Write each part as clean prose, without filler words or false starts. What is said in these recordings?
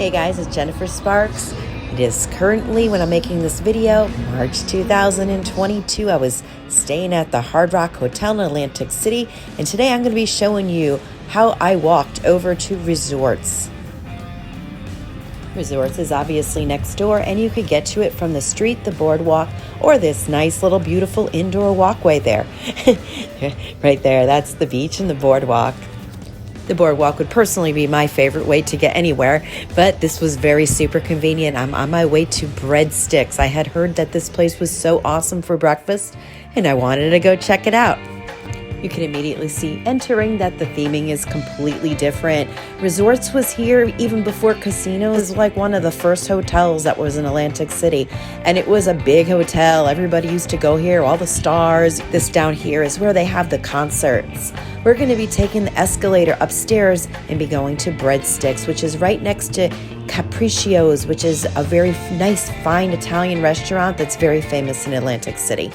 Hey guys, it's Jennifer Sparks. It is currently, when I'm making this video, March 2022. I was staying at the Hard Rock Hotel in Atlantic City, and today I'm going to be showing you how I walked over to Resorts. Resorts is obviously next door, and you could get to it from the street, the boardwalk, or this nice little beautiful indoor walkway there. Right there, that's the beach and the boardwalk. The boardwalk would personally be my favorite way to get anywhere, but this was very super convenient. I'm on my way to Breadsticks. I had heard that this place was so awesome for breakfast, and I wanted to go check it out. You can immediately see entering that the theming is completely different. Resorts was here even before casinos. It was like one of the first hotels that was in Atlantic City, and it was a big hotel. Everybody used to go here, all the stars. This down here is where they have the concerts. We're going to be taking the escalator upstairs and be going to Breadsticks, which is right next to Capriccio's, which is a very nice, fine Italian restaurant that's very famous in Atlantic City.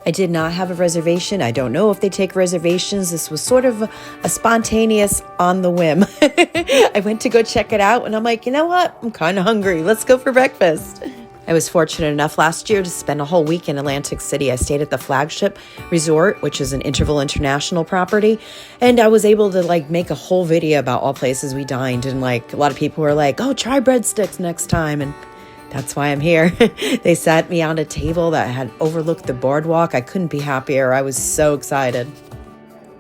I did not have a reservation. I don't know if they take reservations. This was sort of a spontaneous on the whim. I went to go check it out, and I'm like, you know what? I'm kind of hungry. Let's go for breakfast. I was fortunate enough last year to spend a whole week in Atlantic City. I stayed at the Flagship Resort, which is an Interval International property, and I was able to make a whole video about all places we dined, and a lot of people were like, oh, try Breadsticks next time, and that's why I'm here. They sat me on a table that had overlooked the boardwalk. I couldn't be happier. I was so excited.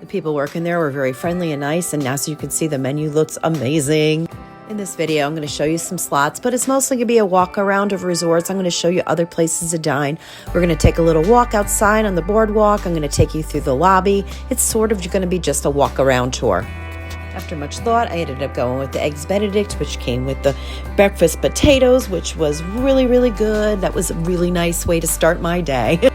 The people working there were very friendly and nice, and as you can see, the menu looks amazing. In this video, I'm going to show you some slots, but it's mostly going to be a walk around of Resorts. I'm going to show you other places to dine. We're going to take a little walk outside on the boardwalk. I'm going to take you through the lobby. It's sort of going to be just a walk around tour. After much thought, I ended up going with the Eggs Benedict, which came with the breakfast potatoes, which was really, really good. That was a really nice way to start my day.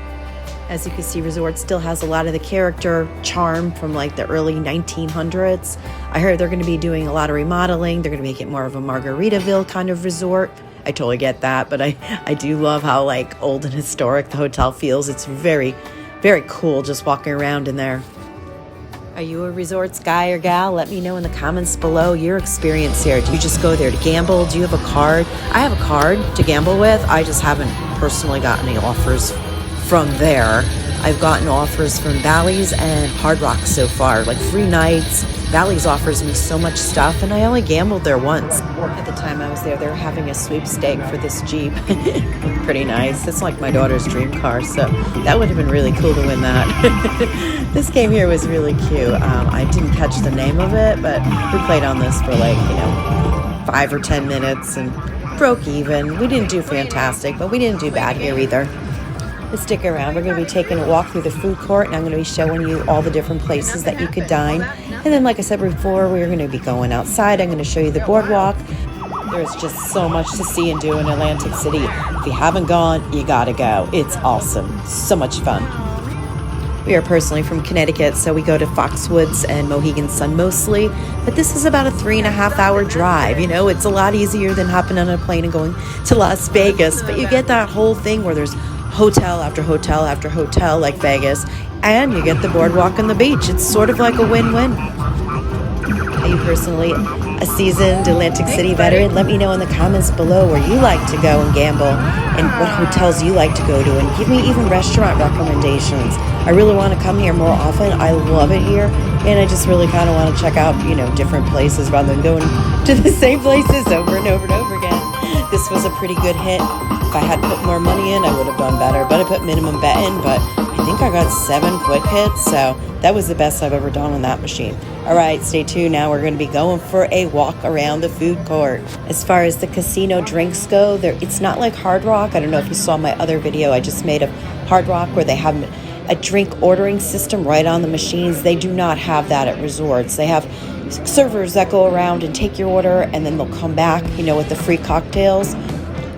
As you can see, Resort still has a lot of the character charm from the early 1900s. I heard they're going to be doing a lot of remodeling. They're going to make it more of a Margaritaville kind of resort. I totally get that, but I do love how old and historic the hotel feels. It's very, very cool just walking around in there. Are you a Resorts guy or gal? Let me know in the comments below your experience here. Do you just go there to gamble? Do you have a card? I have a card to gamble with. I just haven't personally gotten any offers from there. I've gotten offers from Bally's and Hard Rock so far, free nights. Bally's offers me so much stuff, and I only gambled there once. At the time I was there, they were having a sweepstake for this Jeep. Pretty nice. It's my daughter's dream car, so that would have been really cool to win that. This game here was really cute. I didn't catch the name of it, but we played on this for 5 or 10 minutes and broke even. We didn't do fantastic, but we didn't do bad here either. Stick around. We're going to be taking a walk through the food court, and I'm going to be showing you all the different places that you could dine. And then, like I said before, we're going to be going outside. I'm going to show you the boardwalk. There's just so much to see and do in Atlantic City. If you haven't gone, you gotta go. It's awesome. So much fun. We are personally from Connecticut, so we go to Foxwoods and Mohegan Sun mostly, but this is about a 3.5-hour drive. It's a lot easier than hopping on a plane and going to Las Vegas, but you get that whole thing where there's hotel after hotel after hotel like Vegas, and you get the boardwalk and the beach. It's sort of like a win-win. Are you personally a seasoned Atlantic City veteran? Let me know in the comments below where you like to go and gamble and what hotels you like to go to, and give me even restaurant recommendations. I really want to come here more often. I love it here, and I just really kind of want to check out, different places rather than going to the same places over and over and over again. This was a pretty good hit. If I had put more money in, I would have done better, but I put minimum bet in, but I think I got 7 quick hits, so that was the best I've ever done on that machine. All right, stay tuned. Now we're going to be going for a walk around the food court. As far as the casino drinks go, it's not like Hard Rock. I don't know if you saw my other video I just made of Hard Rock where they have a drink ordering system right on the machines. They do not have that at Resorts. They have servers that go around and take your order, and then they'll come back, with the free cocktails.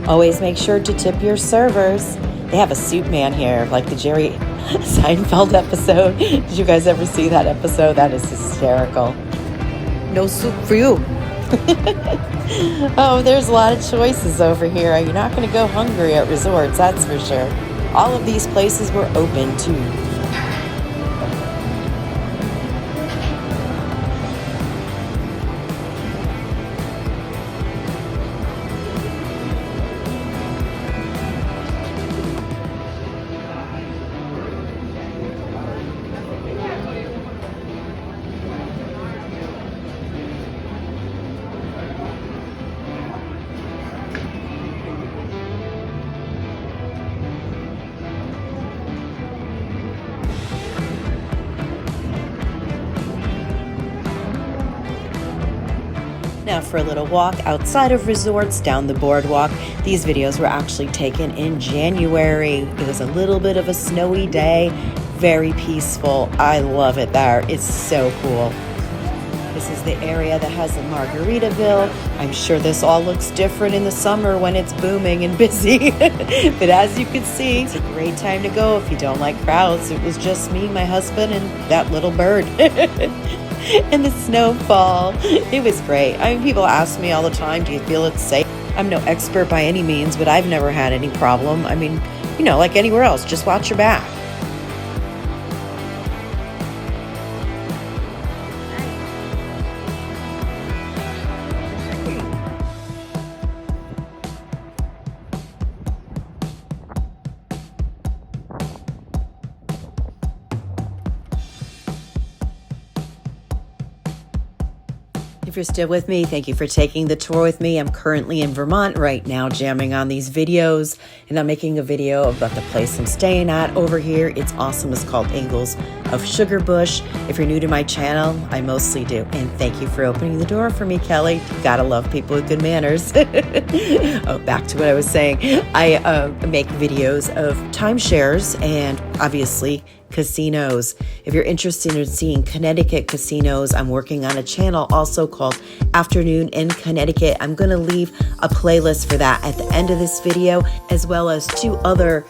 Always make sure to tip your servers. They have a soup man here, like the Jerry Seinfeld episode. Did you guys ever see that episode? That is hysterical. No soup for you. Oh, there's a lot of choices over here. You're not going to go hungry at Resorts, that's for sure. All of these places were open too. Now for a little walk outside of resorts down the boardwalk. These videos were actually taken in January. It was a little bit of a snowy day, very peaceful. I love it there. It's so cool. This is the area that has the Margaritaville. I'm sure this all looks different in the summer when it's booming and busy. But as you can see, it's a great time to go if you don't like crowds. It was just me, my husband, and that little bird. And the snowfall. It was great. I mean, people ask me all the time, do you feel it's safe? I'm no expert by any means, but I've never had any problem. I mean, like anywhere else, just watch your back. If you're still with me, thank you for taking the tour with me. I'm currently in Vermont right now, jamming on these videos, and I'm making a video about the place I'm staying at over here. It's awesome. It's called Ingles of Sugarbush. If you're new to my channel, I mostly do. And thank you for opening the door for me, Kelly. You gotta love people with good manners. Oh, back to what I was saying. I make videos of timeshares and obviously casinos. If you're interested in seeing Connecticut casinos, I'm working on a channel also called Afternoon in Connecticut. I'm going to leave a playlist for that at the end of this video, as well as 2 other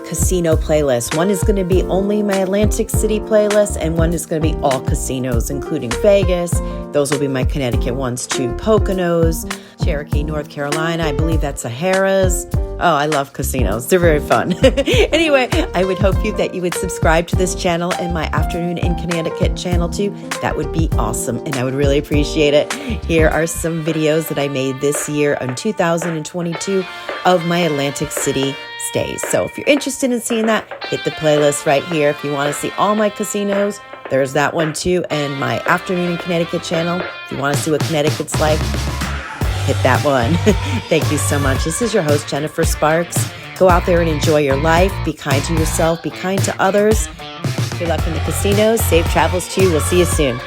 casino playlists. One is going to be only my Atlantic City playlist, and one is going to be all casinos, including Vegas. Those will be my Connecticut ones too. Poconos, Cherokee, North Carolina. I believe that's a Harrah's. Oh, I love casinos. They're very fun. Anyway, I would hope that you would subscribe to this channel and my Afternoon in Connecticut channel too. That would be awesome, and I would really appreciate it. Here are some videos that I made this year in 2022 of my Atlantic City stays. So if you're interested in seeing that, hit the playlist right here. If you want to see all my casinos, there's that one too. And my Afternoon in Connecticut channel, if you want to see what Connecticut's like, hit that one. Thank you so much. This is your host, Jennifer Sparks. Go out there and enjoy your life. Be kind to yourself. Be kind to others. Good luck in the casinos. Safe travels to you. We'll see you soon.